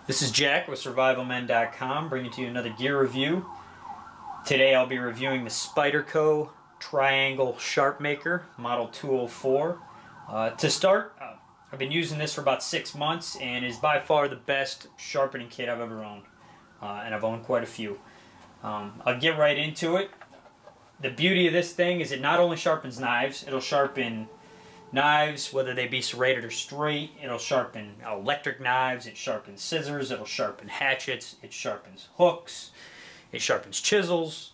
This is Jack with SurvivalMen.com bringing to you another gear review. Today I'll be reviewing the Spyderco Triangle Sharpmaker Model 204. To start, I've been using this for about 6 months and is by far the best sharpening kit I've ever owned. And I've owned quite a few. I'll get right into it. The beauty of this thing is it not only sharpens knives, it'll sharpen knives, whether they be serrated or straight. It'll sharpen electric knives, it sharpens scissors, it'll sharpen hatchets, it sharpens hooks, it sharpens chisels,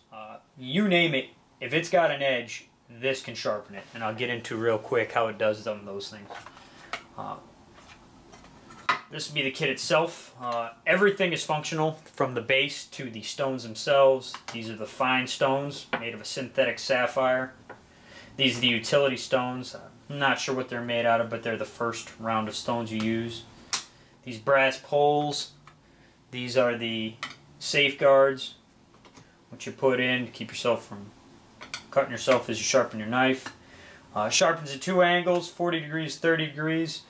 you name it. If it's got an edge, this can sharpen it, and I'll get into real quick how it does some of those things. This would be the kit itself. Everything is functional from the base to the stones themselves. These are the fine stones made of a synthetic sapphire. These are the utility stones. I'm not sure what they're made out of, but they're the first round of stones you use. These brass poles, these are the safeguards, which you put in to keep yourself from cutting yourself as you sharpen your knife. Sharpens at 2 angles, 40 degrees, 30 degrees.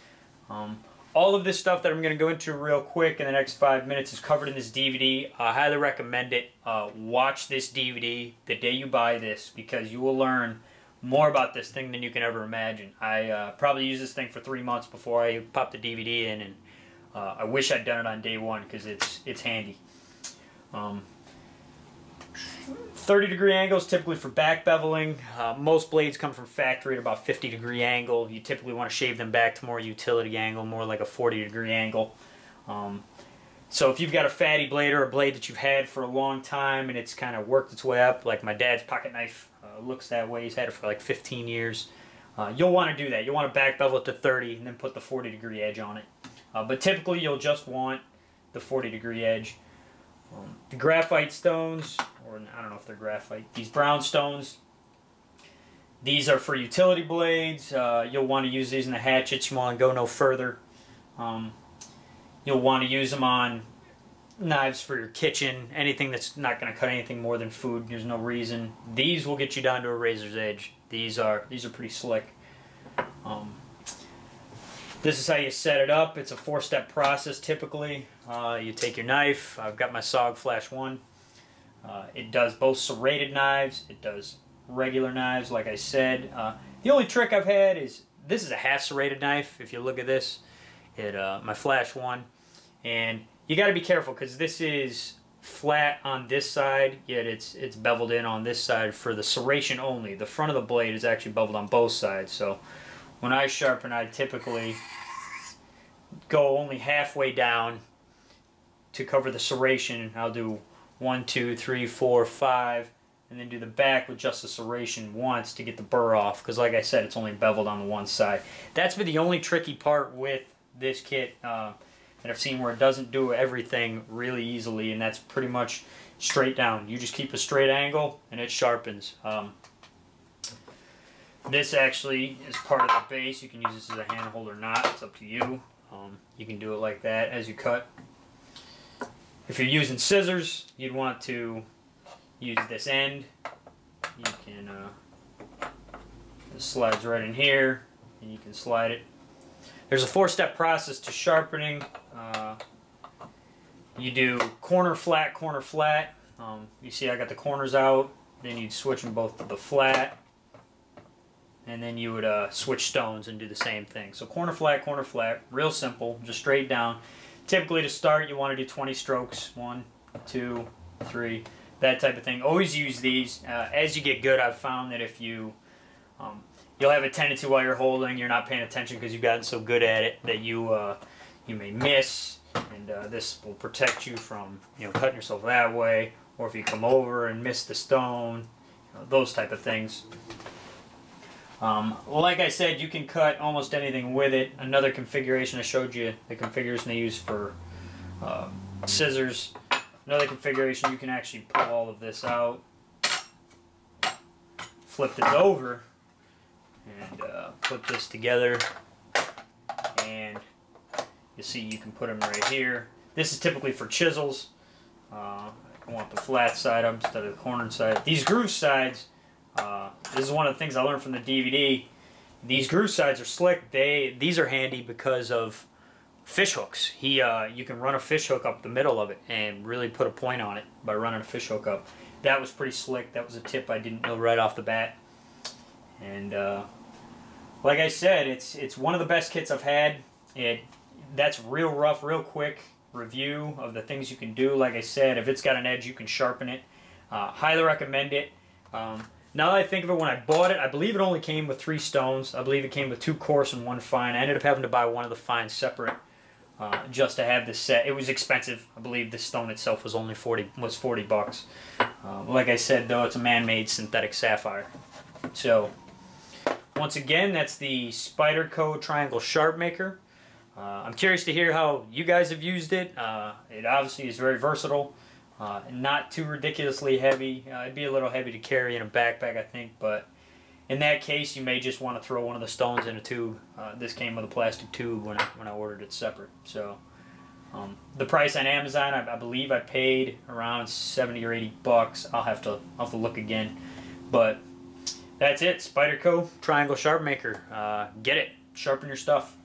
All of this stuff that I'm going to go into real quick in the next 5 minutes is covered in this DVD. I highly recommend it. Watch this DVD the day you buy this, because you will learn more about this thing than you can ever imagine. I probably used this thing for 3 months before I popped the DVD in, and I wish I'd done it on day one because it's handy. 30-degree angles typically for back beveling. Most blades come from factory at about 50-degree angle. You typically want to shave them back to more utility angle, more like a 40-degree angle. So if you've got a fatty blade or a blade that you've had for a long time and it's kind of worked its way up, like my dad's pocket knife looks that way, he's had it for like 15 years, you'll want to do that. You'll want to back bevel it to 30 and then put the 40-degree edge on it. But typically you'll just want the 40-degree edge. The graphite stones, or I don't know if they're graphite, these brown stones, these are for utility blades. You'll want to use these in the hatchets. You want to go no further. You'll want to use them on knives for your kitchen, anything that's not going to cut anything more than food. There's no reason. These will get you down to a razor's edge. These are pretty slick. This is how you set it up. It's a 4-step process typically. You take your knife. I've got my SOG Flash 1. It does both serrated knives. It does regular knives, like I said. The only trick I've had is this is a half serrated knife. If you look at this, my Flash 1, and you got to be careful because this is flat on this side, yet it's beveled in on this side for the serration only. The front of the blade is actually beveled on both sides. So when I sharpen, I typically go only halfway down to cover the serration. I'll do 1, 2, 3, 4, 5, and then do the back with just the serration once to get the burr off, because like I said, it's only beveled on the one side. That's been the only tricky part with this kit that I've seen, where it doesn't do everything really easily, and that's pretty much straight down. You just keep a straight angle and it sharpens. This actually is part of the base. You can use this as a handhold or not. It's up to you. You can do it like that as you cut. If you're using scissors, you'd want to use this end. You can, it slides right in here, and you can slide it. There's a 4-step process to sharpening. You do corner flat, corner flat. You see I got the corners out. Then you'd switch them both to the flat. And then you would switch stones and do the same thing. So corner flat, real simple, just straight down. Typically to start you want to do 20 strokes, 1, 2, 3, that type of thing. Always use these. As you get good, I've found that if you'll have a tendency while you're holding, you're not paying attention because you've gotten so good at it that you may miss, and this will protect you from cutting yourself that way, or if you come over and miss the stone, those type of things. Like I said, you can cut almost anything with it. Another configuration, I showed you the configuration they use for scissors. Another configuration, you can actually pull all of this out, flip this over, and put this together, and you see you can put them right here. This is typically for chisels. I want the flat side up instead of the cornered side. These groove sides, this is one of the things I learned from the DVD. These groove sides are slick. These are handy because of fish hooks. You can run a fish hook up the middle of it and really put a point on it by running a fish hook up. That was pretty slick. That was a tip I didn't know right off the bat. And like I said, it's one of the best kits I've had. That's real rough, real quick review of the things you can do. Like I said, if it's got an edge, you can sharpen it. Highly recommend it. Now that I think of it, when I bought it, I believe it only came with 3 stones. I believe it came with 2 coarse and 1 fine. I ended up having to buy one of the fines separate just to have this set. It was expensive. I believe the stone itself was only 40 bucks. Like I said, though, it's a man-made synthetic sapphire. So once again, that's the Spyderco Triangle Sharpmaker. I'm curious to hear how you guys have used it. It obviously is very versatile. Not too ridiculously heavy. It'd be a little heavy to carry in a backpack, I think, but in that case, you may just want to throw one of the stones in a tube. This came with a plastic tube when I ordered it separate. So the price on Amazon, I believe I paid around 70 or 80 bucks. I'll have to look again, but that's it. Spyderco Triangle Sharpmaker. Get it. Sharpen your stuff.